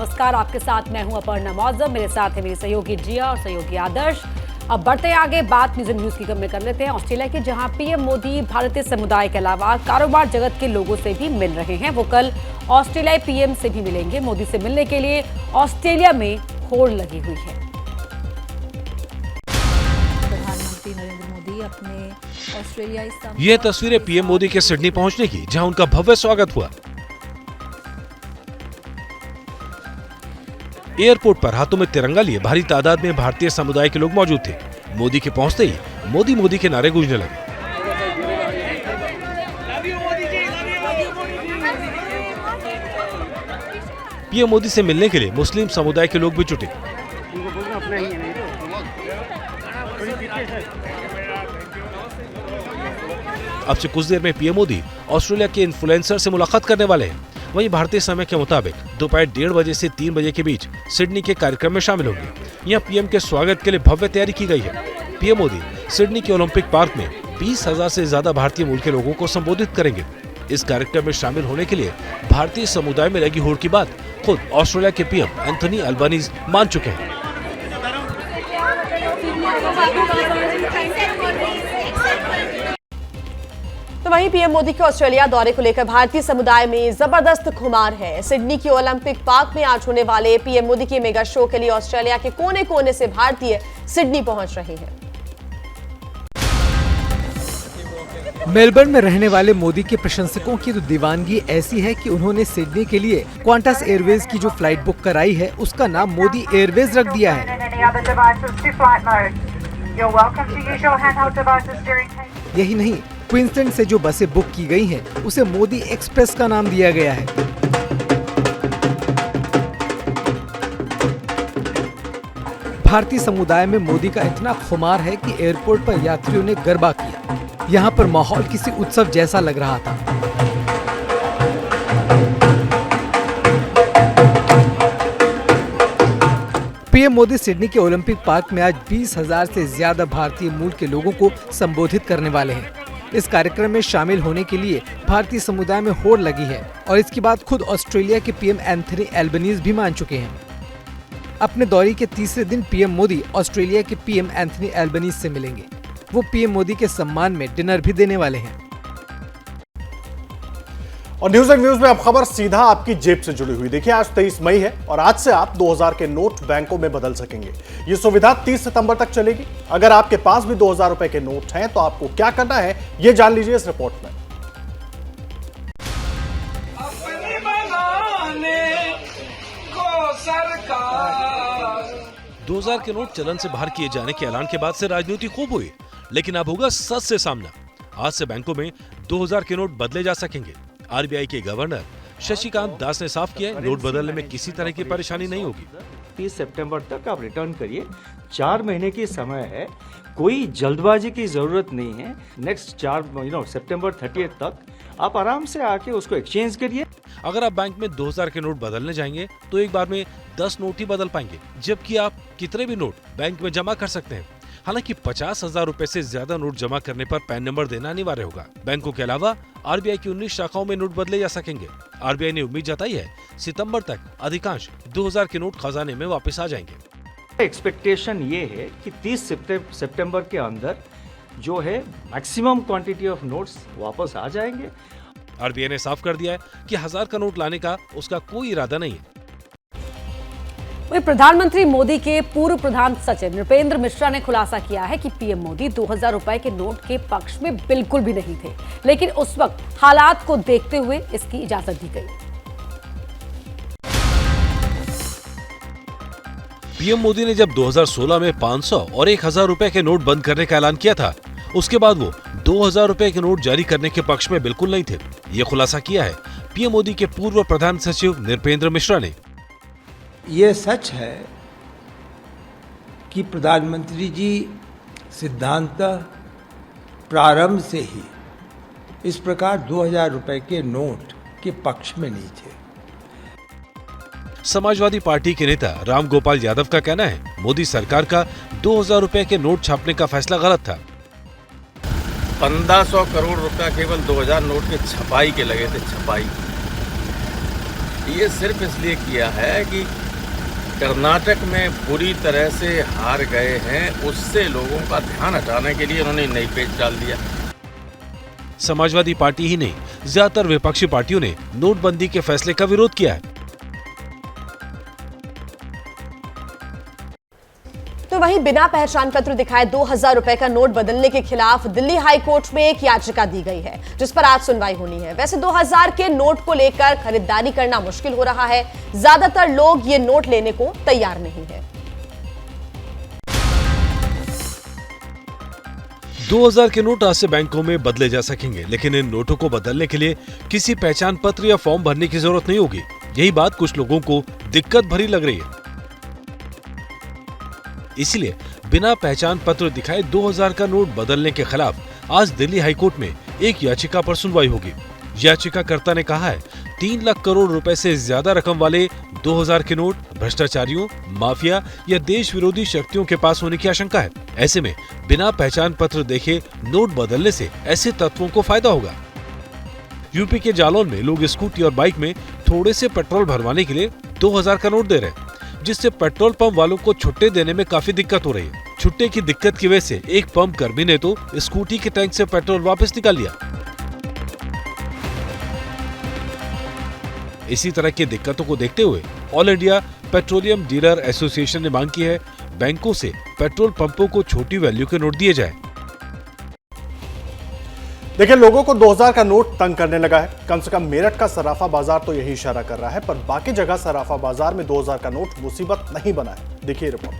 नमस्कार, आपके साथ मैं हूं अपर्णा मौजम, मेरे साथ है मेरी सहयोगी जिया और सहयोगी आदर्श। अब बढ़ते आगे बात न्यूज की में कर लेते हैं ऑस्ट्रेलिया की, जहां पीएम मोदी भारतीय समुदाय के अलावा कारोबार जगत के लोगों से भी मिल रहे हैं। वो कल ऑस्ट्रेलियाई पीएम से भी मिलेंगे। मोदी से मिलने के लिए ऑस्ट्रेलिया में होड़ लगी हुई है। प्रधानमंत्री नरेंद्र मोदी अपने ऑस्ट्रेलियाई ये तस्वीरें पीएम मोदी के सिडनी पहुंचने की, जहां उनका भव्य स्वागत हुआ। एयरपोर्ट पर हाथों में तिरंगा लिए भारी तादाद में भारतीय समुदाय के लोग मौजूद थे। मोदी के पहुंचते ही मोदी मोदी के नारे गूंजने लगे। पीएम मोदी से मिलने के लिए मुस्लिम समुदाय के लोग भी जुटे। अब से कुछ देर में पीएम मोदी ऑस्ट्रेलिया के इन्फ्लुएंसर से मुलाकात करने वाले हैं। वहीं भारतीय समय के मुताबिक दोपहर 1:30 बजे से 3 बजे के बीच सिडनी के कार्यक्रम में शामिल होंगे। यहाँ पीएम के स्वागत के लिए भव्य तैयारी की गई है। पीएम मोदी सिडनी के ओलंपिक पार्क में 20,000 से ज्यादा भारतीय मूल के लोगों को संबोधित करेंगे। इस कार्यक्रम में शामिल होने के लिए भारतीय समुदाय में लगी होड़ की बात खुद ऑस्ट्रेलिया के पीएम एंथनी अल्बानीज मान चुके हैं। तो वहीं पीएम मोदी के ऑस्ट्रेलिया दौरे को लेकर भारतीय समुदाय में जबरदस्त खुमार है। सिडनी के ओलंपिक पार्क में आज होने वाले पीएम मोदी के मेगा शो के लिए ऑस्ट्रेलिया के कोने कोने से भारतीय सिडनी पहुंच रहे हैं। मेलबर्न में रहने वाले मोदी के प्रशंसकों की तो दीवानगी ऐसी है कि उन्होंने सिडनी के लिए क्वांटस एयरवेज की जो फ्लाइट बुक कराई है उसका नाम मोदी एयरवेज रख दिया है। यही नहीं, क्वींसलैंड से जो बसें बुक की गई हैं, उसे मोदी एक्सप्रेस का नाम दिया गया है। भारतीय समुदाय में मोदी का इतना खुमार है कि एयरपोर्ट पर यात्रियों ने गरबा किया। यहाँ पर माहौल किसी उत्सव जैसा लग रहा था। पीएम मोदी सिडनी के ओलंपिक पार्क में आज 20,000 से ज्यादा भारतीय मूल के लोगों को संबोधित करने वाले हैं। इस कार्यक्रम में शामिल होने के लिए भारतीय समुदाय में होड़ लगी है और इसकी बात खुद ऑस्ट्रेलिया के पीएम एंथनी अल्बानीज भी मान चुके हैं। अपने दौरे के तीसरे दिन पीएम मोदी ऑस्ट्रेलिया के पीएम एंथनी अल्बानीज से मिलेंगे। वो पीएम मोदी के सम्मान में डिनर भी देने वाले हैं। और न्यूज एंड व्यूज में अब खबर सीधा आपकी जेब से जुड़ी हुई। देखिए, आज 23 मई है और आज से आप 2000 के नोट बैंकों में बदल सकेंगे। ये सुविधा 30 सितंबर तक चलेगी। अगर आपके पास भी 2000 रुपए के नोट हैं तो आपको क्या करना है, ये जान लीजिए इस रिपोर्ट में। 2000 के नोट चलन से बाहर किए जाने के ऐलान के बाद से राजनीति खूब हुई, लेकिन अब होगा सच से सामना। आज से बैंकों में 2000 के नोट बदले जा सकेंगे। आरबीआई के गवर्नर शशिकांत दास ने साफ किया, नोट बदलने में किसी तरह की परेशानी नहीं होगी। 30 सितंबर तक आप रिटर्न करिए, 4 महीने की समय है, कोई जल्दबाजी की जरूरत नहीं है। नेक्स्ट 4 सितंबर 30 तक आप आराम से आके उसको एक्सचेंज करिए। अगर आप बैंक में 2000 के नोट बदलने जाएंगे तो एक बार में 10 नोट ही बदल पाएंगे, जबकि आप कितने भी नोट बैंक में जमा कर सकते हैं। हालांकि 50,000 रुपए से ज्यादा नोट जमा करने पर पैन नंबर देना अनिवार्य होगा। बैंकों के अलावा आरबीआई की 19 शाखाओं में नोट बदले जा सकेंगे। आरबीआई ने उम्मीद जताई है सितंबर तक अधिकांश 2000 के नोट खजाने में वापस आ जाएंगे। एक्सपेक्टेशन ये है कि 30 सितंबर के अंदर जो है मैक्सिमम क्वांटिटी ऑफ नोट्स वापस आ जाएंगे। आरबीआई ने साफ कर दिया है कि 1000 का नोट लाने का उसका कोई इरादा नहीं है। वहीं प्रधानमंत्री मोदी के पूर्व प्रधान सचिव नृपेंद्र मिश्रा ने खुलासा किया है कि पीएम मोदी 2000 रुपए के नोट के पक्ष में बिल्कुल भी नहीं थे, लेकिन उस वक्त हालात को देखते हुए इसकी इजाजत दी गई। पीएम मोदी ने जब 2016 में 500 और 1000 रुपए के नोट बंद करने का ऐलान किया था, उसके बाद वो 2000 रुपए के नोट जारी करने के पक्ष में बिल्कुल नहीं थे। ये खुलासा किया है पीएम मोदी के पूर्व प्रधान सचिव नृपेंद्र मिश्रा ने। ये सच है कि प्रधानमंत्री जी सिद्धांतः प्रारंभ से ही इस प्रकार 2000 रुपए के नोट के पक्ष में नहीं थे। समाजवादी पार्टी के नेता राम गोपाल यादव का कहना है मोदी सरकार का 2000 रुपए के नोट छापने का फैसला गलत था। 1500 करोड़ रुपया केवल 2000 नोट के छपाई के लगे थे। छपाई ये सिर्फ इसलिए किया है कि कर्नाटक में बुरी तरह से हार गए हैं, उससे लोगों का ध्यान हटाने के लिए उन्होंने नई पेच डाल दिया। समाजवादी पार्टी ही नहीं, ज्यादातर विपक्षी पार्टियों ने नोटबंदी के फैसले का विरोध किया है। तो वहीं बिना पहचान पत्र दिखाए 2000 रुपए का नोट बदलने के खिलाफ दिल्ली हाई कोर्ट में एक याचिका दी गई है, जिस पर आज सुनवाई होनी है। वैसे 2000 के नोट को लेकर खरीदारी करना मुश्किल हो रहा है। ज्यादातर लोग ये नोट लेने को तैयार नहीं है। 2000 के नोट आज से बैंकों में बदले जा सकेंगे, लेकिन इन नोटों को बदलने के लिए किसी पहचान पत्र या फॉर्म भरने की जरूरत नहीं होगी। यही बात कुछ लोगों को दिक्कत भरी लग रही है। इसलिए बिना पहचान पत्र दिखाए 2000 का नोट बदलने के खिलाफ आज दिल्ली हाईकोर्ट में एक याचिका पर सुनवाई होगी। याचिकाकर्ता ने कहा है 3 लाख करोड़ रुपए से ज्यादा रकम वाले 2000 के नोट भ्रष्टाचारियों, माफिया या देश विरोधी शक्तियों के पास होने की आशंका है। ऐसे में बिना पहचान पत्र देखे नोट बदलने से ऐसे तत्वों को फायदा होगा। यूपी के जालौन में लोग स्कूटी और बाइक में थोड़े से पेट्रोल भरवाने के लिए 2000 का नोट दे रहे हैं, जिससे पेट्रोल पंप वालों को छुट्टे देने में काफी दिक्कत हो रही है। छुट्टे की दिक्कत की वजह से एक पंप कर्मी ने तो स्कूटी के टैंक से पेट्रोल वापस निकाल लिया। इसी तरह की दिक्कतों को देखते हुए all India petroleum dealer association ने मांग की है बैंकों से पेट्रोल पंपों को छोटी वैल्यू के नोट दिए जाए। देखिए, लोगों को 2000 का नोट तंग करने लगा है। कम से कम मेरठ का सराफा बाजार तो यही इशारा कर रहा है, पर बाकी जगह सराफा बाजार में 2000 का नोट मुसीबत नहीं बना है। देखिए रिपोर्ट।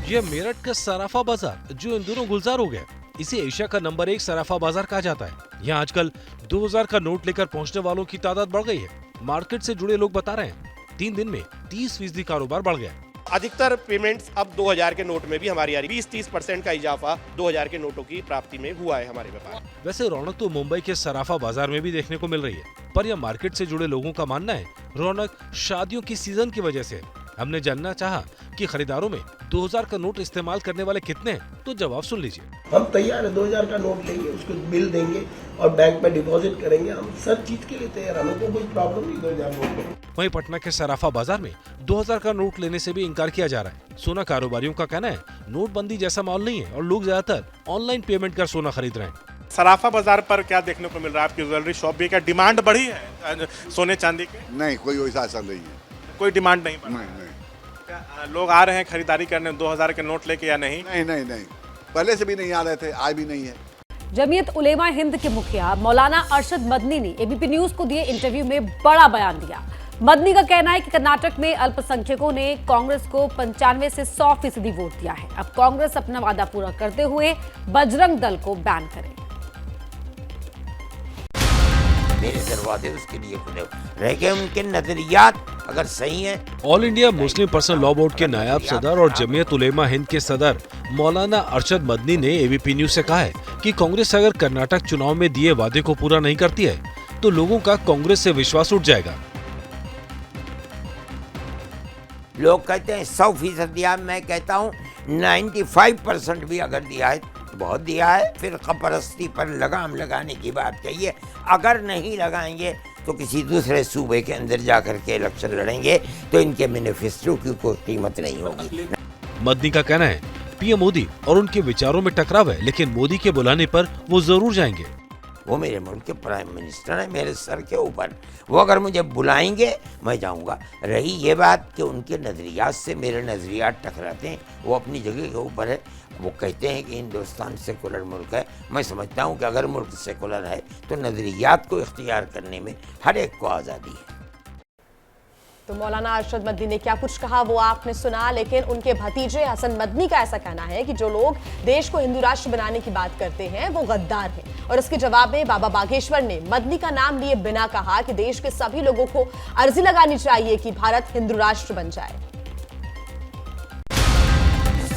यह मेरठ का सराफा बाजार जो इन दिनों गुलजार हो गया। इसे एशिया का नंबर 1 सराफा बाजार कहा जाता है। यहाँ आजकल 2000 का नोट लेकर पहुँचने वालों की तादाद बढ़ गई है। मार्केट से जुड़े लोग बता रहे हैं 3 दिन में 30% कारोबार बढ़ गया। अधिकतर पेमेंट्स अब 2000 के नोट में भी हमारी आ रही। 20-30% का इजाफा 2000 के नोटों की प्राप्ति में हुआ है हमारे व्यापार। वैसे रौनक तो मुंबई के सराफा बाजार में भी देखने को मिल रही है, पर यह मार्केट से जुड़े लोगों का मानना है रौनक शादियों की सीजन की वजह से। हमने जानना चाहा कि खरीदारों में 2000 का नोट इस्तेमाल करने वाले कितने हैं, तो जवाब सुन लीजिए। हम तैयार है, 2000 का नोट लेंगे, उसको बिल देंगे और बैंक में डिपॉजिट करेंगे। हम सब चीज के लिए तैयार, हमें को कोई प्रॉब्लम नहीं 2000 नोट में। वहीं पटना के सराफा बाजार में 2000 का नोट लेने से भी इनकार किया जा रहा है। सोना कारोबारियों का कहना है नोटबंदी जैसा माहौल नहीं है और लोग ज्यादातर ऑनलाइन पेमेंट कर सोना खरीद रहे हैं। सराफा बाजार पर क्या देखने को मिल रहा है? आपकी ज्वेलरी शॉप भी क्या डिमांड बढ़ी है सोने चांदी की? नहीं, कोई वैसा असर नहीं है। कोई डिमांड नहीं बढ़ी? नहीं। क्या लोग आ रहे हैं खरीदारी करने 2000 के नोट लेके या नहीं? नहीं, पहले से भी नहीं आ रहे थे, आज भी नहीं है। जमीयत उलेमा हिंद के मुखिया मौलाना अरशद मदनी ने एबीपी न्यूज को दिए इंटरव्यू में बड़ा बयान दिया। मदनी का कहना है कि कर्नाटक में अल्पसंख्यकों ने कांग्रेस को 95 से 100% वोट दिया है। अब कांग्रेस अपना वादा पूरा करते हुए बजरंग दल को बैन करे। मेरे दरवाजे उसके लिए खुले रह गए। उनके नजरियात अगर सही है। All India Muslim personal law board के नायब सदर और जमीयत उलेमा हिंद के सदर मौलाना अरशद मदनी ने एबीपी न्यूज से कहा है कि कांग्रेस अगर कर्नाटक चुनाव में दिए वादे को पूरा नहीं करती है तो लोगों का कांग्रेस से विश्वास उठ जाएगा। लोग कहते हैं 100% दिया, मैं कहता हूँ 95% भी अगर दिया है बहुत दिया है। फिर खपरस्ती पर लगाम लगाने की बात कहिए। अगर नहीं लगाएंगे तो किसी दूसरे सूबे के अंदर जाकर के इलेक्शन लड़ेंगे तो इनके मैनिफेस्टो की कोई कीमत नहीं होगी। मदनी का कहना है पीएम मोदी और उनके विचारों में टकराव है, लेकिन मोदी के बुलाने पर वो जरूर जाएंगे। वो मेरे मुल्क के प्राइम मिनिस्टर हैं, मेरे सर के ऊपर। वो अगर मुझे बुलाएंगे मैं जाऊंगा। रही ये बात कि उनके नज़रियात से मेरे नज़रियात टकराते हैं, वो अपनी जगह के ऊपर है। वो कहते हैं कि हिंदुस्तान सेकुलर मुल्क है। मैं समझता हूँ कि अगर मुल्क सेकुलर है तो नज़रियात को इख्तियार करने में हर एक को आज़ादी है। तो मौलाना अरशद मदनी ने क्या कुछ कहा वो आपने सुना, लेकिन उनके भतीजे हसन मदनी का ऐसा कहना है कि जो लोग देश को हिंदू राष्ट्र बनाने की बात करते हैं वो गद्दार हैं। और इसके जवाब में बाबा बागेश्वर ने मदनी का नाम लिए बिना कहा कि देश के सभी लोगों को अर्जी लगानी चाहिए कि भारत हिंदू राष्ट्र बन जाए।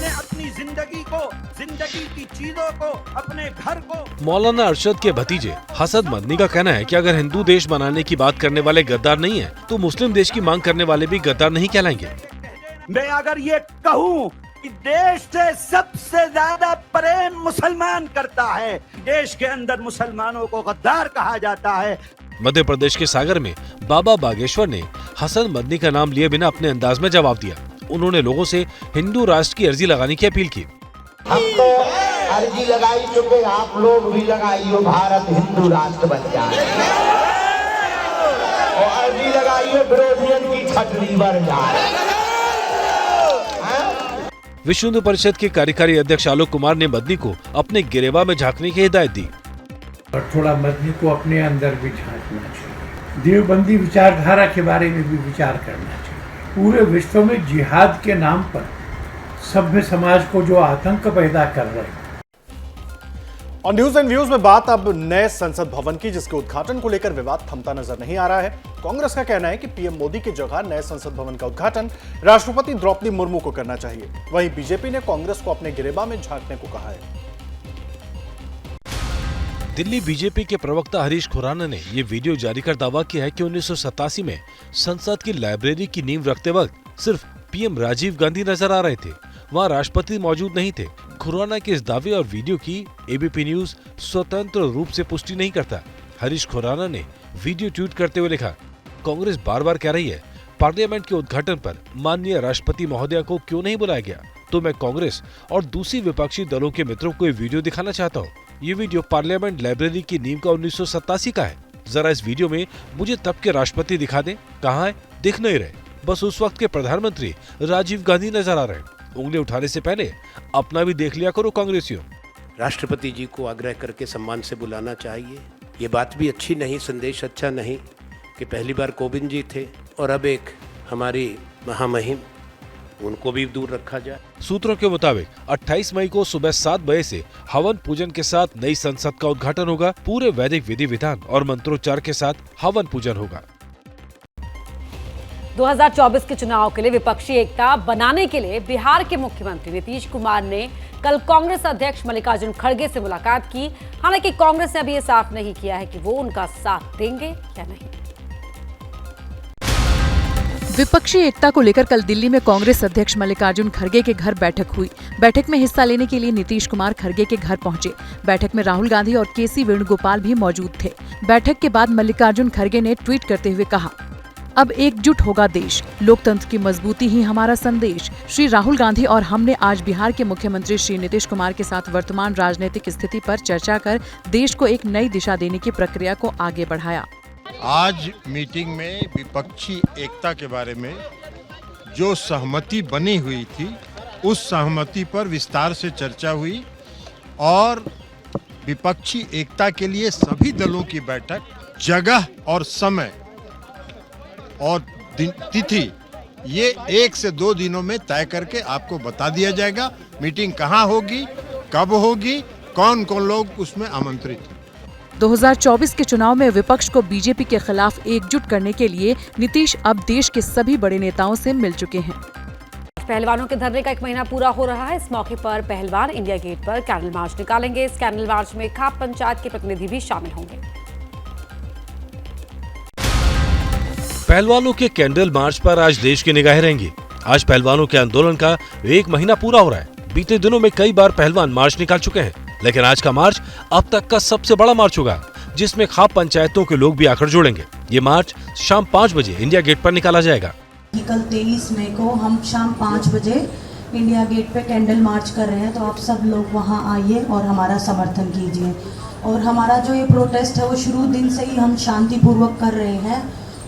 अपनी जिंदगी को, जिंदगी की चीजों को, अपने घर को। मौलाना अरशद के भतीजे हसन मदनी का कहना है कि अगर हिंदू देश बनाने की बात करने वाले गद्दार नहीं है तो मुस्लिम देश की मांग करने वाले भी गद्दार नहीं कहलाएंगे। मैं अगर ये कहूँ कि देश से सबसे ज्यादा प्रेम मुसलमान करता है, देश के अंदर मुसलमानों को गद्दार कहा जाता है, मध्य प्रदेश के सागर में बाबा बागेश्वर ने हसन मदनी का नाम लिए बिना अपने अंदाज में जवाब दिया। उन्होंने लोगों से हिंदू राष्ट्र की अर्जी लगाने की अपील की। हम तो अर्जी लगाई चुके, आप लोग भी लगाइयो, भारत हिंदू राष्ट्र बन जाए और अर्जी लगाइए विरोधियन की छटनी बढ़ जाए। विश्व हिंदू परिषद के कार्यकारी अध्यक्ष आलोक कुमार ने मदनी को अपने गिरेबा में झांकने की हिदायत दी और थोड़ा मदनी को अपने अंदर भी झांकना चाहिए। देवबंदी विचारधारा के बारे में भी विचार करना चाहिए। पूरे विश्व में जिहाद के नाम पर सभ्य समाज को जो आतंक पैदा कर रहे हैं। और न्यूज एंड व्यूज में बात अब नए संसद भवन की, जिसके उद्घाटन को लेकर विवाद थमता नजर नहीं आ रहा है। कांग्रेस का कहना है कि पीएम मोदी की जगह नए संसद भवन का उद्घाटन राष्ट्रपति द्रौपदी मुर्मू को करना चाहिए। वहीं बीजेपी ने कांग्रेस को अपने गिरेबा में झांकने को कहा है। दिल्ली बीजेपी के प्रवक्ता हरीश खुराना ने ये वीडियो जारी कर दावा किया है कि 1987 में संसद की लाइब्रेरी की नींव रखते वक्त सिर्फ पीएम राजीव गांधी नजर आ रहे थे, वहाँ राष्ट्रपति मौजूद नहीं थे। खुराना के इस दावे और वीडियो की एबीपी न्यूज स्वतंत्र रूप से पुष्टि नहीं करता। हरीश खुराना ने वीडियो ट्वीट करते हुए लिखा, कांग्रेस बार बार कह रही है पार्लियामेंट के उद्घाटन पर माननीय राष्ट्रपति महोदया को क्यों नहीं बुलाया गया, तो मैं कांग्रेस और दूसरी विपक्षी दलों के मित्रों को ये वीडियो दिखाना चाहता हूँ। ये वीडियो पार्लियामेंट लाइब्रेरी की नींव का 1987 का है। जरा इस वीडियो में मुझे तब के राष्ट्रपति दिखा दें, कहाँ है, दिख नहीं रहे। बस उस वक्त के प्रधानमंत्री राजीव गांधी नजर आ रहे हैं। उंगली उठाने से पहले अपना भी देख लिया करो कांग्रेसियों। राष्ट्रपति जी को आग्रह करके सम्मान से बुलाना चाहिए। ये बात भी अच्छी नहीं, संदेश अच्छा नहीं कि पहली बार कोविंद जी थे और अब एक हमारी महामहिम, उनको भी दूर रखा जाए। सूत्रों के मुताबिक 28 मई को सुबह 7 बजे से हवन पूजन के साथ नई संसद का उद्घाटन होगा। पूरे वैदिक विधि विधान और मंत्रोच्चार के साथ हवन पूजन होगा। 2024 के चुनाव के लिए विपक्षी एकता बनाने के लिए बिहार के मुख्यमंत्री नीतीश कुमार ने कल कांग्रेस अध्यक्ष मल्लिकार्जुन खड़गे से मुलाकात की। हालांकि कांग्रेस ने अभी ये साफ नहीं किया है कि वो उनका साथ देंगे या नहीं। विपक्षी एकता को लेकर कल दिल्ली में कांग्रेस अध्यक्ष मल्लिकार्जुन खड़गे के घर बैठक हुई। बैठक में हिस्सा लेने के लिए नीतीश कुमार खड़गे के घर पहुंचे। बैठक में राहुल गांधी और केसी वेणुगोपाल भी मौजूद थे। बैठक के बाद मल्लिकार्जुन खड़गे ने ट्वीट करते हुए कहा, अब एकजुट होगा देश, लोकतंत्र की मजबूती ही हमारा संदेश। श्री राहुल गांधी और हमने आज बिहार के मुख्यमंत्री श्री नीतीश कुमार के साथ वर्तमान राजनीतिक स्थिति पर चर्चा कर देश को एक नई दिशा देने की प्रक्रिया को आगे बढ़ाया। आज मीटिंग में विपक्षी एकता के बारे में जो सहमति बनी हुई थी, उस सहमति पर विस्तार से चर्चा हुई और विपक्षी एकता के लिए सभी दलों की बैठक, जगह और समय और तिथि ये 1 से 2 दिनों में तय करके आपको बता दिया जाएगा। मीटिंग कहाँ होगी, कब होगी, कौन कौन लोग उसमें आमंत्रित हैं। 2024 के चुनाव में विपक्ष को बीजेपी के खिलाफ एकजुट करने के लिए नीतीश अब देश के सभी बड़े नेताओं से मिल चुके हैं। पहलवानों के धरने का 1 महीना पूरा हो रहा है। इस मौके पर पहलवान इंडिया गेट पर कैंडल मार्च निकालेंगे। इस कैंडल मार्च में खाप पंचायत के प्रतिनिधि भी शामिल होंगे। पहलवानों के कैंडल मार्च पर आज देश की निगाहें रहेंगी। आज पहलवानों के आंदोलन का 1 महीना पूरा हो रहा है। बीते दिनों में कई बार पहलवान मार्च निकाल चुके हैं, लेकिन आज का मार्च अब तक का सबसे बड़ा मार्च होगा, जिसमें खाप पंचायतों के लोग भी आकर जुड़ेंगे। ये मार्च शाम 5 बजे इंडिया गेट पर निकाला जाएगा। कल 23 मई को हम शाम 5 बजे इंडिया गेट पे कैंडल मार्च कर रहे हैं, तो आप सब लोग वहां आइए और हमारा समर्थन कीजिए। और हमारा जो ये प्रोटेस्ट है वो शुरू दिन से ही हम शांतिपूर्वक कर रहे हैं,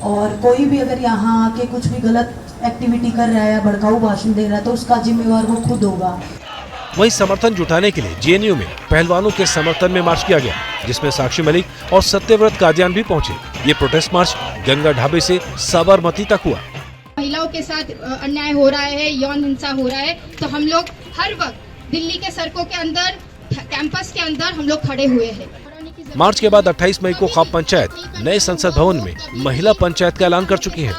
और कोई भी अगर यहाँ आके कुछ भी गलत एक्टिविटी कर रहा है या भड़काऊ भाषण दे रहा है तो उसका जिम्मेवार वो खुद होगा। वहीं समर्थन जुटाने के लिए जेएनयू में पहलवानों के समर्थन में मार्च किया गया, जिसमें साक्षी मलिक और सत्यव्रत कादियान भी पहुंचे। ये प्रोटेस्ट मार्च गंगा ढाबे से साबरमती तक हुआ। महिलाओं के साथ अन्याय हो रहा है, यौन हिंसा हो रहा है, तो हम लोग हर वक्त दिल्ली के सड़कों के अंदर, कैंपस के अंदर हम लोग खड़े हुए हैं। मार्च के बाद 28 मई को खाप पंचायत नए संसद भवन में महिला पंचायत का ऐलान कर चुकी है।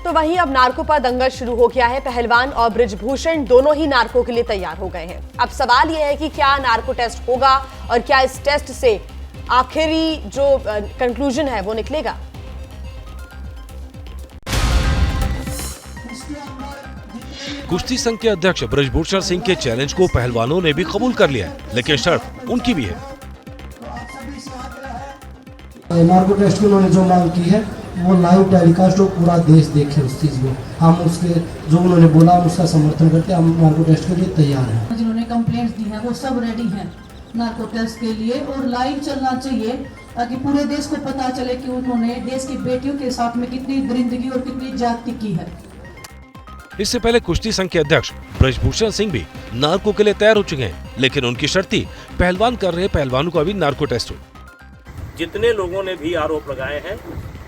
तो वहीं अब नार्को पर दंगल शुरू हो गया है। पहलवान और बृजभूषण दोनों ही नार्को के लिए तैयार हो गए हैं। अब सवाल यह है कि क्या नार्को टेस्ट होगा और क्या इस टेस्ट से आखिरी जो कंक्लूजन है वो निकलेगा। कुश्ती संघ के अध्यक्ष बृजभूषण सिंह के चैलेंज को पहलवानों ने भी कबूल कर लिया है, लेकिन शर्त उनकी भी है। नार्को टेस्ट की उन्होंने जो मांग की है वो लाइव टेलीकास्ट हो, पूरा देश देखे उस चीज़ को। हम उसके जो उन्होंने बोला हम उसका समर्थन करते हैं, हम नार्को टेस्ट के लिए तैयार हैं। जिन्होंने कंप्लेंट्स दी हैं वो सब रेडी हैं नार्को टेस्ट के लिए, और लाइव चलना चाहिए ताकि पूरे देश को पता चले कि उन्होंने देश की बेटियों के साथ में कितनी दरिंदगी और कितनी ज्यादती की है। इससे पहले कुश्ती संघ के अध्यक्ष ब्रजभूषण सिंह भी नार्को के लिए तैयार हो चुके हैं, लेकिन उनकी शर्त थी पहलवान कर रहे पहलवानों का भी नार्को टेस्ट हो। जितने लोगों ने भी आरोप लगाए हैं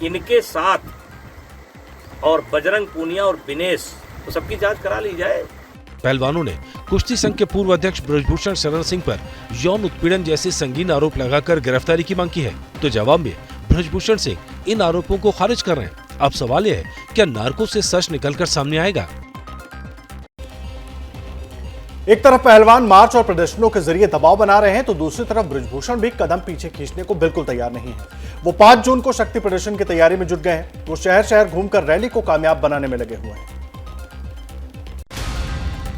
इनके साथ और बजरंग पूनिया और विनेश तो सबकी जांच करा ली जाए। पहलवानों ने कुश्ती संघ के पूर्व अध्यक्ष ब्रजभूषण शरण सिंह पर यौन उत्पीड़न जैसे संगीन आरोप लगाकर गिरफ्तारी की मांग की है, तो जवाब में ब्रजभूषण सिंह इन आरोपों को खारिज कर रहे हैं। अब सवाल यह है, क्या नार्को से सच निकलकर सामने आएगा? एक तरफ पहलवान मार्च और प्रदर्शनों के जरिए दबाव बना रहे हैं, तो दूसरी तरफ ब्रजभूषण भी कदम पीछे खींचने को बिल्कुल तैयार नहीं है। वो 5 जून को शक्ति प्रदर्शन की तैयारी में जुट गए हैं। वो शहर शहर घूमकर रैली को कामयाब बनाने में लगे हुए हैं।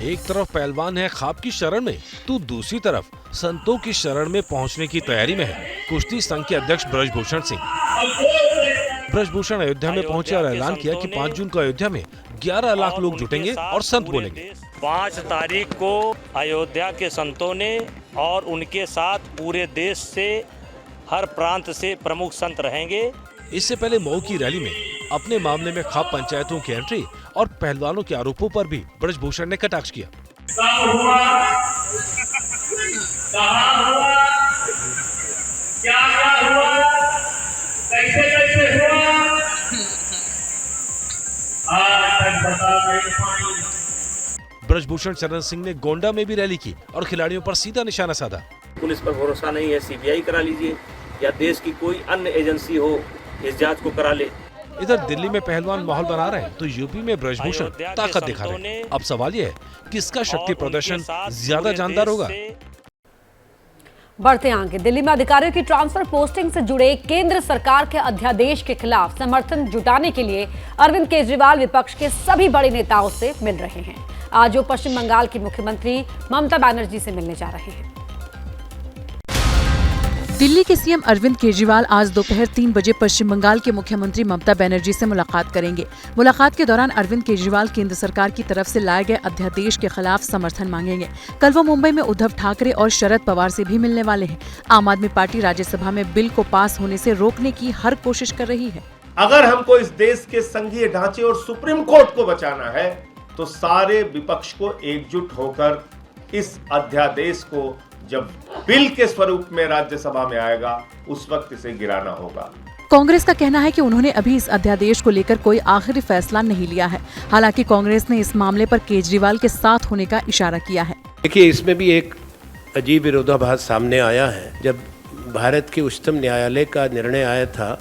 एक तरफ पहलवान है ख्वाब की शरण में, तो दूसरी तरफ संतों की शरण में पहुंचने की तैयारी में है कुश्ती संघ के अध्यक्ष ब्रजभूषण सिंह। ब्रजभूषण अयोध्या में पहुंचे और ऐलान किया कि 5 जून को अयोध्या में 11 लाख लोग जुटेंगे और संत बोलेंगे। 5 तारीख को अयोध्या के संतों ने और उनके साथ पूरे देश से हर प्रांत से प्रमुख संत रहेंगे। इससे पहले मऊ की रैली में अपने मामले में ख्वाब पंचायतों की एंट्री और पहलवानों के आरोपों पर भी ब्रजभूषण ने कटाक्ष किया। ब्रजभूषण शरण सिंह ने गोंडा में भी रैली की और खिलाड़ियों पर सीधा निशाना साधा। पुलिस पर भरोसा नहीं है, सीबीआई करा लीजिए या देश की कोई अन्य एजेंसी हो इस जांच को करा ले। इधर दिल्ली में पहलवान माहौल बना रहे हैं, तो यूपी में ब्रजभूषण ताकत दिखा रहे हैं। अब सवाल यह है, किसका शक्ति प्रदर्शन ज्यादा जानदार होगा? बढ़ते आगे दिल्ली में अधिकारियों की ट्रांसफर पोस्टिंग से जुड़े केंद्र सरकार के अध्यादेश के खिलाफ समर्थन जुटाने के लिए अरविंद केजरीवाल विपक्ष के सभी बड़े नेताओं से मिल रहे हैं। आज वो पश्चिम बंगाल की मुख्यमंत्री ममता बनर्जी से मिलने जा रहे हैं। दिल्ली के सीएम अरविंद केजरीवाल आज दोपहर 3 बजे पश्चिम बंगाल के मुख्यमंत्री ममता बनर्जी से मुलाकात करेंगे। मुलाकात के दौरान अरविंद केजरीवाल केंद्र सरकार की तरफ से लाए गए अध्यादेश के खिलाफ समर्थन मांगेंगे। कल वो मुंबई में उद्धव ठाकरे और शरद पवार से भी मिलने वाले हैं। आम आदमी पार्टी राज्यसभा में बिल को पास होने से रोकने की हर कोशिश कर रही है। अगर हमको इस देश के संघीय ढांचे और सुप्रीम कोर्ट को बचाना है तो सारे विपक्ष को एकजुट होकर इस अध्यादेश को जब बिल के स्वरूप में राज्यसभा में आएगा उस वक्त इसे गिराना होगा। कांग्रेस का कहना है कि उन्होंने अभी इस अध्यादेश को लेकर कोई आखिरी फैसला नहीं लिया है। हालांकि कांग्रेस ने इस मामले पर केजरीवाल के साथ होने का इशारा किया है। देखिए, इसमें भी एक अजीब विरोधाभास सामने आया है। जब भारत के उच्चतम न्यायालय का निर्णय आया था,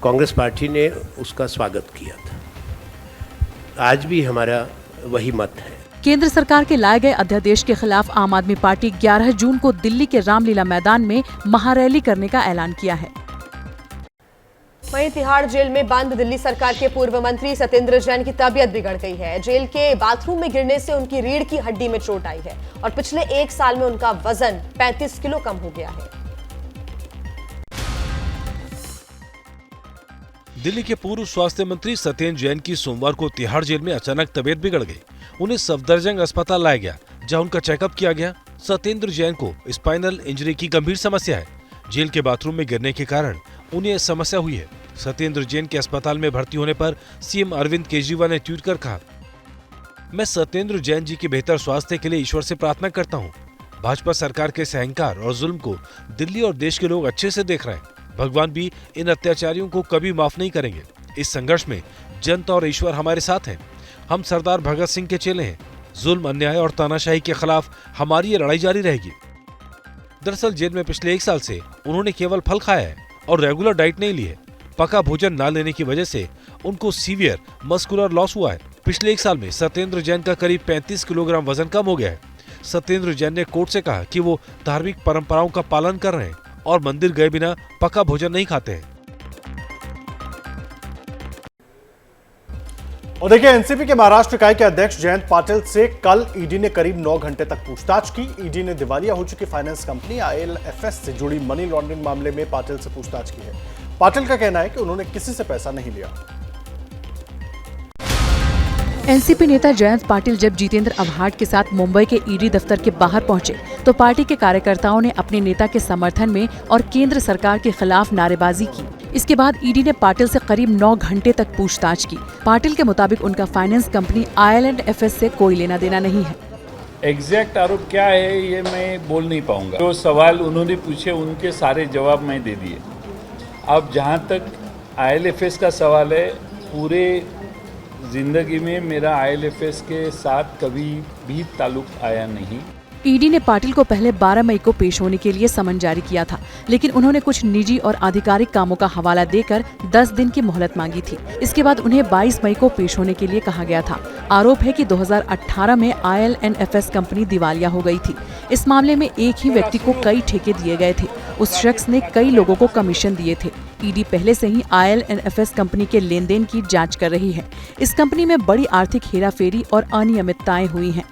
कांग्रेस पार्टी ने उसका स्वागत किया था। आज भी हमारा वही मत है। केंद्र सरकार के लाए गए अध्यादेश के खिलाफ आम आदमी पार्टी 11 जून को दिल्ली के रामलीला मैदान में महारैली करने का ऐलान किया है। वहीं तिहाड़ जेल में बंद दिल्ली सरकार के पूर्व मंत्री सत्येंद्र जैन की तबीयत बिगड़ गई है। जेल के बाथरूम में गिरने से उनकी रीढ़ की हड्डी में चोट आई है और पिछले 1 साल में उनका वजन 35 किलो कम हो गया है। दिल्ली के पूर्व स्वास्थ्य मंत्री सत्येंद्र जैन की सोमवार को तिहाड़ जेल में अचानक तबीयत बिगड़ गई। उन्हें सफदरजंग अस्पताल लाया गया, जहां उनका चेकअप किया गया। सत्येंद्र जैन को स्पाइनल इंजरी की गंभीर समस्या है। जेल के बाथरूम में गिरने के कारण उन्हें समस्या हुई है। सत्येंद्र जैन के अस्पताल में भर्ती होने पर सीएम अरविंद केजरीवाल ने ट्वीट कर कहा, मैं सत्येंद्र जैन जी के बेहतर स्वास्थ्य के लिए ईश्वर से प्रार्थना करता हूँ। भाजपा सरकार के अहंकार और जुल्म को दिल्ली और देश के लोग अच्छे से देख रहे हैं। भगवान भी इन अत्याचारियों को कभी माफ नहीं करेंगे। इस संघर्ष में जनता और ईश्वर हमारे साथ हैं। हम सरदार भगत सिंह के चेले हैं। जुल्म, अन्याय और तानाशाही के खिलाफ हमारी ये लड़ाई जारी रहेगी। दरअसल जेल में पिछले 1 साल से उन्होंने केवल फल खाया है और रेगुलर डाइट नहीं ली है। पका भोजन न लेने की वजह से उनको सीवियर मस्कुलर लॉस हुआ है। पिछले 1 साल में सत्येंद्र जैन का करीब 35 किलोग्राम वजन कम हो गया है। सत्येंद्र जैन ने कोर्ट से कहा कि वो धार्मिक परंपराओं का पालन कर रहे हैं और मंदिर गए बिना पका भोजन नहीं खाते हैं। और देखिए, एनसीपी के महाराष्ट्र इकाई के अध्यक्ष जयंत पाटिल से कल ईडी ने करीब 9 घंटे तक पूछताछ की। ईडी ने दिवालिया हो चुकी फाइनेंस कंपनी ILFS से जुड़ी मनी लॉन्ड्रिंग मामले में पाटिल से पूछताछ की है। पाटिल का कहना है कि उन्होंने किसी से पैसा नहीं लिया। एनसीपी नेता जयंत पाटिल जब जितेंद्र आव्हाड के साथ मुंबई के ईडी दफ्तर के बाहर पहुंचे तो पार्टी के कार्यकर्ताओं ने अपने नेता के समर्थन में और केंद्र सरकार के खिलाफ नारेबाजी की। इसके बाद ईडी ने पाटिल से करीब 9 घंटे तक पूछताछ की। पाटिल के मुताबिक उनका फाइनेंस कंपनी IL&FS से कोई लेना देना नहीं है। एग्जैक्ट आरोप क्या है ये मैं बोल नहीं पाऊंगा। जो सवाल उन्होंने पूछे उनके सारे जवाब मैं दे दिए। अब जहाँ तक IL&FS का सवाल है, पूरे जिंदगी में मेरा IL&FS के साथ कभी भी ताल्लुक आया नहीं। ईडी ने पाटिल को पहले 12 मई को पेश होने के लिए समन जारी किया था, लेकिन उन्होंने कुछ निजी और आधिकारिक कामों का हवाला देकर 10 दिन की मोहलत मांगी थी। इसके बाद उन्हें 22 मई को पेश होने के लिए कहा गया था। आरोप है कि 2018 में IL&FS कंपनी दिवालिया हो गई थी। इस मामले में एक ही व्यक्ति को कई ठेके दिए गए थे। उस शख्स ने कई लोगों को कमीशन दिए थे। ईडी पहले से ही IL&FS कंपनी के लेन देन की जाँच कर रही है। इस कंपनी में बड़ी आर्थिक हेराफेरी और अनियमितताएं हुई हैं।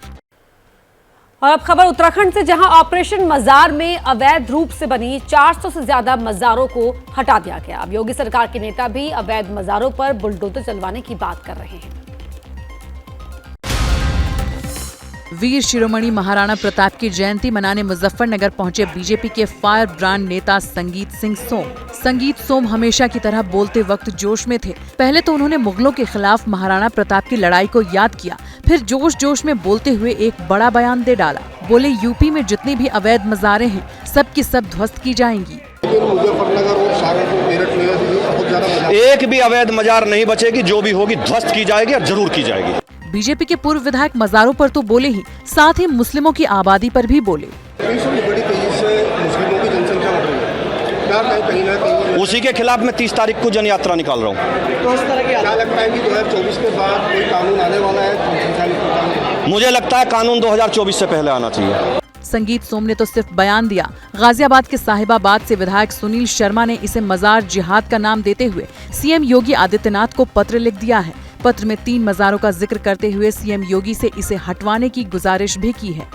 और अब खबर उत्तराखंड से, जहां ऑपरेशन मजार में अवैध रूप से बनी 400 से ज्यादा मजारों को हटा दिया गया। अब योगी सरकार के नेता भी अवैध मजारों पर बुलडोजर चलवाने की बात कर रहे हैं। वीर शिरोमणि महाराणा प्रताप की जयंती मनाने मुजफ्फरनगर पहुंचे बीजेपी के फायर ब्रांड नेता संगीत सिंह सोम। संगीत सोम हमेशा की तरह बोलते वक्त जोश में थे। पहले तो उन्होंने मुगलों के खिलाफ महाराणा प्रताप की लड़ाई को याद किया, फिर जोश जोश में बोलते हुए एक बड़ा बयान दे डाला। बोले, यूपी में जितनी भी अवैध मजारें हैं सब की सब ध्वस्त की जाएंगी। एक भी अवैध मजार नहीं बचेगी, जो भी होगी ध्वस्त की जाएगी और जरूर की जाएगी। बीजेपी के पूर्व विधायक मजारों पर तो बोले ही, साथ ही मुस्लिमों की आबादी पर भी बोले। उसी के खिलाफ मैं 30 तारीख को जन यात्रा निकाल रहा हूँ। तो इस तरह की क्या लगता है कि 2024 के बाद कोई कानून आने वाला है? मुझे लगता है कानून 2024 से पहले आना चाहिए। संगीत सोम ने तो सिर्फ बयान दिया। गाजियाबाद के साहिबाबाद से विधायक सुनील शर्मा ने इसे मजार जिहाद का नाम देते हुए सीएम योगी आदित्यनाथ को पत्र लिख दिया है। पत्र में 3 मजारों का जिक्र करते हुए सीएम योगी से इसे हटवाने की गुजारिश भी की है।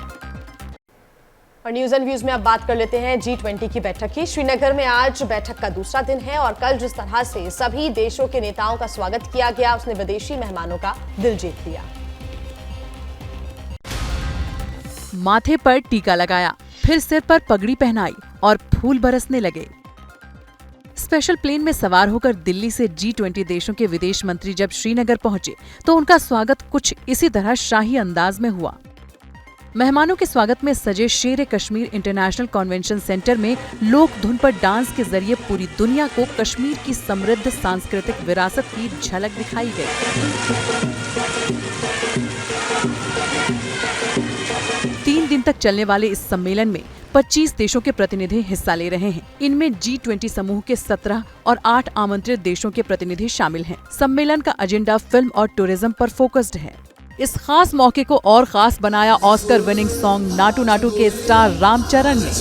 और न्यूज एंड व्यूज में अब बात कर लेते हैं G20 की बैठक की। श्रीनगर में आज बैठक का दूसरा दिन है और कल जिस तरह से सभी देशों के नेताओं का स्वागत किया गया, उसने विदेशी मेहमानों का दिल जीत लिया। माथे पर टीका लगाया, फिर सिर पर पगड़ी पहनाई और फूल बरसने लगे। स्पेशल प्लेन में सवार होकर दिल्ली से G20 देशों के विदेश मंत्री जब श्रीनगर पहुंचे तो उनका स्वागत कुछ इसी तरह शाही अंदाज में हुआ। मेहमानों के स्वागत में सजे शेर कश्मीर इंटरनेशनल कन्वेंशन सेंटर में लोक धुन पर डांस के जरिए पूरी दुनिया को कश्मीर की समृद्ध सांस्कृतिक विरासत की झलक दिखाई गई। 3 दिन तक चलने वाले इस सम्मेलन में 25 देशों के प्रतिनिधि हिस्सा ले रहे हैं। इनमें G20 समूह के 17 और 8 आमंत्रित देशों के प्रतिनिधि शामिल हैं। सम्मेलन का एजेंडा फिल्म और टूरिज्म पर फोकस्ड है। इस खास मौके को और खास बनाया Oscar winning song Naatu Naatu के स्टार रामचरण ने।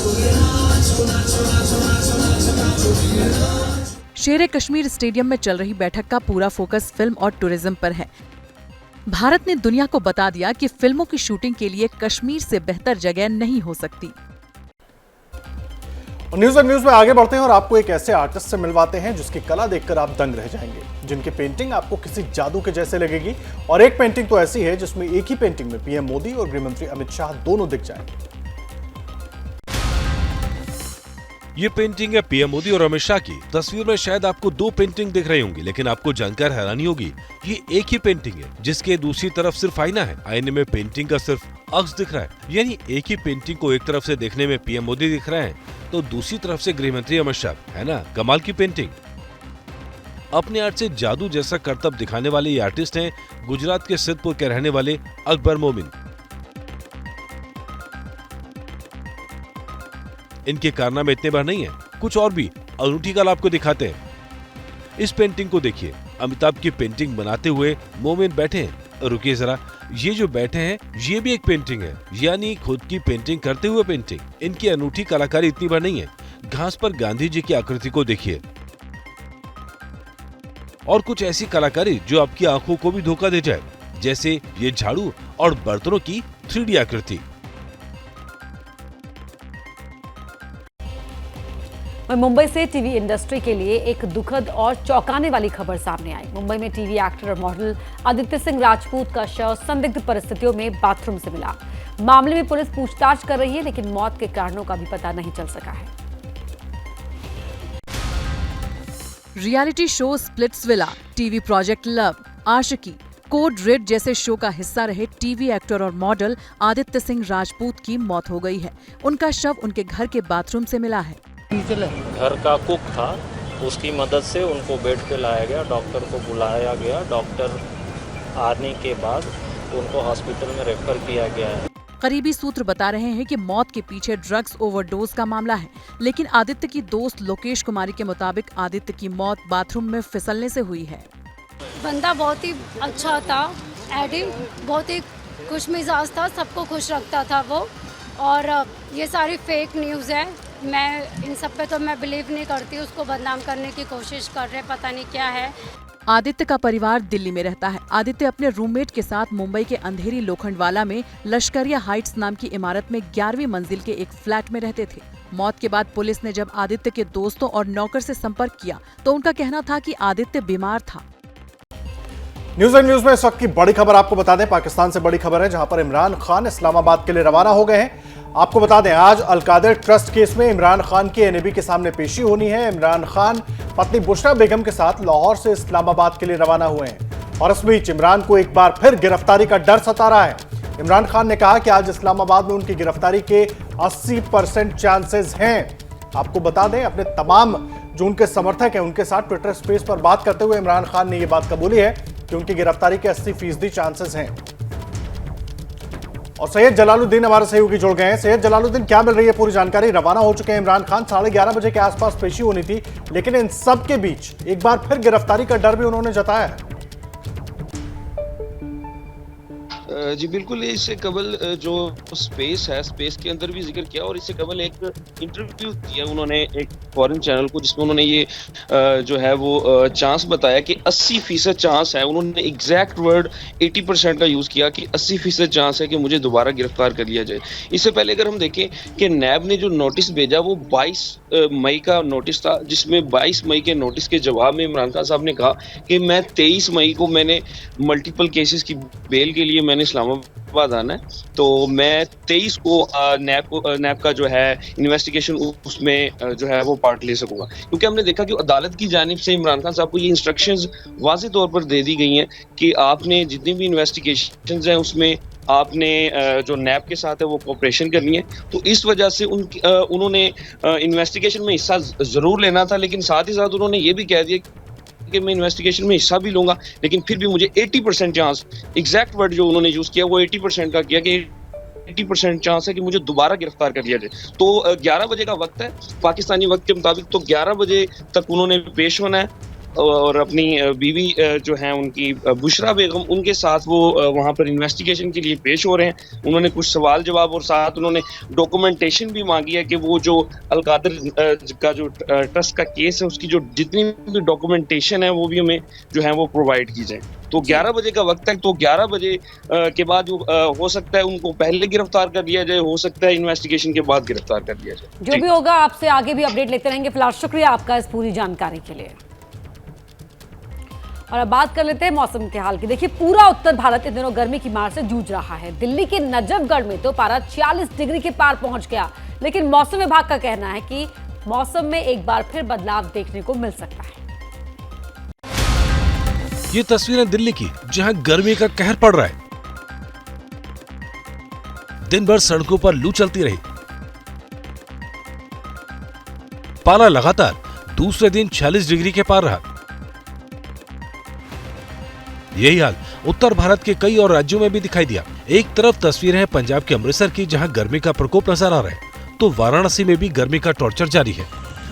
शेर कश्मीर स्टेडियम में चल रही बैठक का पूरा फोकस फिल्म और टूरिज्म पर है। भारत ने दुनिया को बता दिया कि फिल्मों की शूटिंग के लिए कश्मीर से बेहतर जगह नहीं हो सकती। न्यूज एंड व्यूज में आगे बढ़ते हैं और आपको एक ऐसे आर्टिस्ट से मिलवाते हैं जिसकी कला देखकर आप दंग रह जाएंगे, जिनकी पेंटिंग आपको किसी जादू के जैसे लगेगी। और एक पेंटिंग तो ऐसी है जिसमें एक ही पेंटिंग में पीएम मोदी और गृहमंत्री अमित शाह दोनों दिख जाएंगे। ये पेंटिंग है पीएम मोदी और अमित शाह की। तस्वीर में शायद आपको 2 पेंटिंग दिख रही होंगी, लेकिन आपको जानकर हैरानी होगी ये एक ही पेंटिंग है जिसके दूसरी तरफ सिर्फ आईना है। आईने में पेंटिंग का सिर्फ अक्स दिख रहा है। यानी एक ही पेंटिंग को एक तरफ से देखने में पीएम मोदी दिख रहे हैं तो दूसरी तरफ से गृहमंत्री अमित शाह, है ना कमाल की पेंटिंग। अपने आर्ट से जादू जैसा करतब दिखाने वाले ये आर्टिस्ट हैं गुजरात के सिद्धपुर के रहने वाले अकबर मोमिन। इनके कारनामे इतने बार नहीं है, कुछ और भी अनूठी कला आपको दिखाते हैं। इस पेंटिंग को देखिए, अमिताभ की पेंटिंग बनाते हुए मोमिन बैठे हैं। रुकिए जरा, ये जो बैठे हैं ये भी एक पेंटिंग है, यानी खुद की पेंटिंग करते हुए पेंटिंग। इनकी अनूठी कलाकारी इतनी बार नहीं है। घास पर गांधी जी की आकृति को देखिए और कुछ ऐसी कलाकारी जो आपकी आंखों को भी धोखा दे जाए, जैसे ये झाड़ू और बर्तनों की 3D आकृति। वहीं मुंबई से टीवी इंडस्ट्री के लिए एक दुखद और चौंकाने वाली खबर सामने आई। मुंबई में टीवी एक्टर और मॉडल आदित्य सिंह राजपूत का शव संदिग्ध परिस्थितियों में बाथरूम से मिला। मामले में पुलिस पूछताछ कर रही है, लेकिन मौत के कारणों का भी पता नहीं चल सका है। Reality show Splitsvilla, TV project love, Aashiqui, code red जैसे शो का हिस्सा रहे टीवी एक्टर और मॉडल आदित्य सिंह राजपूत की मौत हो गई है। उनका शव उनके घर के बाथरूम से मिला है। घर का कुक था, उसकी मदद से उनको बेड पे लाया गया, डॉक्टर को बुलाया गया। डॉक्टर आने के बाद उनको हॉस्पिटल में रेफर किया गया है। करीबी सूत्र बता रहे हैं कि मौत के पीछे ड्रग्स ओवरडोज का मामला है, लेकिन आदित्य की दोस्त लोकेश कुमारी के मुताबिक आदित्य की मौत बाथरूम में फिसलने से हुई है। बंदा बहुत ही अच्छा था, एडी बहुत ही खुश मिजाज था, सबको खुश रखता था वो। और ये सारी फेक न्यूज़ है, मैं इन सब पे तो मैं बिलीव नहीं करती। उसको बदनाम करने की कोशिश कर रहे, पता नहीं क्या है। आदित्य का परिवार दिल्ली में रहता है। आदित्य अपने रूममेट के साथ मुंबई के अंधेरी लोखंडवाला में लश्करिया हाइट्स नाम की इमारत में 11वीं मंजिल के एक फ्लैट में रहते थे। मौत के बाद पुलिस ने जब आदित्य के दोस्तों और नौकर से संपर्क किया तो उनका कहना था कि आदित्य बीमार था। न्यूज़ एंड न्यूज़ में इस वक्त की बड़ी खबर आपको बता दें, पाकिस्तान से बड़ी खबर है, जहां पर इमरान खान इस्लामाबाद के लिए रवाना हो गए हैं। आपको बता दें, आज अलकादिर ट्रस्ट केस में इमरान खान की एनएबी के सामने पेशी होनी है। इमरान खान पत्नी बुशरा बेगम के साथ लाहौर से इस्लामाबाद के लिए रवाना हुए हैं और इस बीच इमरान को एक बार फिर गिरफ्तारी का डर सता रहा है। इमरान खान ने कहा कि आज इस्लामाबाद में उनकी गिरफ्तारी के 80% चांसेस हैं। आपको बता दें, अपने तमाम जो उनके समर्थक हैं उनके साथ ट्विटर स्पेस पर बात करते हुए इमरान खान ने यह बात कबूली है कि उनकी गिरफ्तारी के 80% चांसेस हैं। और सैयद जलालुद्दीन हमारे सहयोगी जुड़ गए हैं। सैयद जलालुद्दीन, क्या मिल रही है पूरी जानकारी? रवाना हो चुके हैं इमरान खान, 11:30 बजे के आसपास पेशी होनी थी, लेकिन इन सब के बीच एक बार फिर गिरफ्तारी का डर भी उन्होंने जताया है। जी बिल्कुल, इससे कबल जो स्पेस है, स्पेस के अंदर भी जिक्र किया और इससे कबल एक इंटरव्यू दिया उन्होंने एक फॉरेन चैनल को, जिसमें उन्होंने ये जो है वो चांस बताया कि 80% चांस है। उन्होंने एग्जैक्ट वर्ड 80% का यूज़ किया कि 80% चांस है कि मुझे दोबारा गिरफ्तार कर लिया जाए। इससे पहले अगर हम देखें कि नैब ने जो नोटिस भेजा वो 22 मई का नोटिस था, जिसमें 22 मई के नोटिस के जवाब में इमरान खान साहब ने कहा कि मैं 23 मई को मैंने मल्टीपल केसेस की बेल के लिए मैंने इस्लामाबाद आना है, तो मैं 23 को नैब का जो है इन्वेस्टिगेशन उसमें जो है वो पार्ट ले सकूंगा। क्योंकि हमने देखा कि अदालत की जानिब से इमरान खान साहब को ये इंस्ट्रक्शंस वाज़ेह तौर पर दे दी गई हैं कि आपने जितनी भी इन्वेस्टिगेशंस हैं उसमें आपने जो नैब के साथ है वो कोऑपरेशन करनी है। तो इस वजह से उन्होंने इन्वेस्टिगेशन में हिस्सा ज़रूर लेना था, लेकिन साथ ही साथ उन्होंने ये भी कह दिया कि मैं इन्वेस्टिगेशन में हिस्सा भी लूंगा, लेकिन फिर भी मुझे 80% चांस, एग्जैक्ट वर्ड जो उन्होंने यूज़ किया वो 80% का किया कि 80% चांस है कि मुझे दोबारा गिरफ्तार कर लिया जाए। तो 11 बजे का वक्त है पाकिस्तानी वक्त के मुताबिक, तो 11 बजे तक उन्होंने पेश होना है और अपनी बीवी जो हैं उनकी बुशरा बेगम, उनके साथ वो वहाँ पर इन्वेस्टिगेशन के लिए पेश हो रहे हैं। उन्होंने कुछ सवाल जवाब और साथ उन्होंने डॉक्यूमेंटेशन भी मांगी है कि वो जो अलकादिर का जो ट्रस्ट का केस है उसकी जो जितनी भी डॉक्यूमेंटेशन है वो भी हमें जो है वो प्रोवाइड की जाए। तो 11 बजे का वक्त है, तो 11 बजे के बाद हो सकता है उनको पहले गिरफ्तार कर लिया जाए, हो सकता है इन्वेस्टिगेशन के बाद गिरफ्तार कर लिया जाए। जो भी होगा आपसे आगे भी अपडेट लेते रहेंगे। फिलहाल शुक्रिया आपका इस पूरी जानकारी के लिए। और अब बात कर लेते हैं मौसम के हाल की। देखिए, पूरा उत्तर भारत इन दिनों गर्मी की मार से जूझ रहा है। दिल्ली के नजफगढ़ में तो पारा 40 डिग्री के पार पहुंच गया, लेकिन मौसम विभाग का कहना है कि मौसम में एक बार फिर बदलाव देखने को मिल सकता है। ये तस्वीरें दिल्ली की, जहां गर्मी का कहर पड़ रहा है। दिन भर सड़कों पर लू चलती रही। पारा लगातार दूसरे दिन 40 डिग्री के पार रहा। यही हाल उत्तर भारत के कई और राज्यों में भी दिखाई दिया। एक तरफ तस्वीरें हैं पंजाब के अमृतसर की, जहां गर्मी का प्रकोप नजर आ रहा है, तो वाराणसी में भी गर्मी का टॉर्चर जारी है।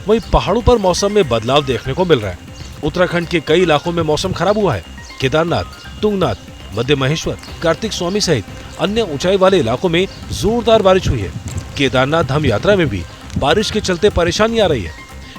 वहीं पहाड़ों पर मौसम में बदलाव देखने को मिल रहा है। उत्तराखंड के कई इलाकों में मौसम खराब हुआ है। केदारनाथ, तुंगनाथ, मध्य महेश्वर, कार्तिक स्वामी सहित अन्य ऊंचाई वाले इलाकों में जोरदार बारिश हुई है। केदारनाथ धाम यात्रा में भी बारिश के चलते परेशानी आ रही है।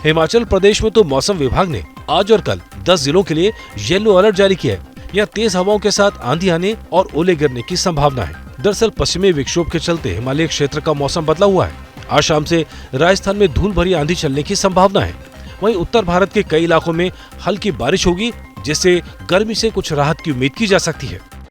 हिमाचल प्रदेश में तो मौसम विभाग ने आज और कल 10 जिलों के लिए येलो अलर्ट जारी किया है। यहाँ तेज हवाओं के साथ आंधी आने और ओले गिरने की संभावना है। दरअसल पश्चिमी विक्षोभ के चलते हिमालय क्षेत्र का मौसम बदला हुआ है। आज शाम से राजस्थान में धूल भरी आंधी चलने की संभावना है। वहीं उत्तर भारत के कई इलाकों में हल्की बारिश होगी, जिससे गर्मी से कुछ राहत की उम्मीद की जा सकती है।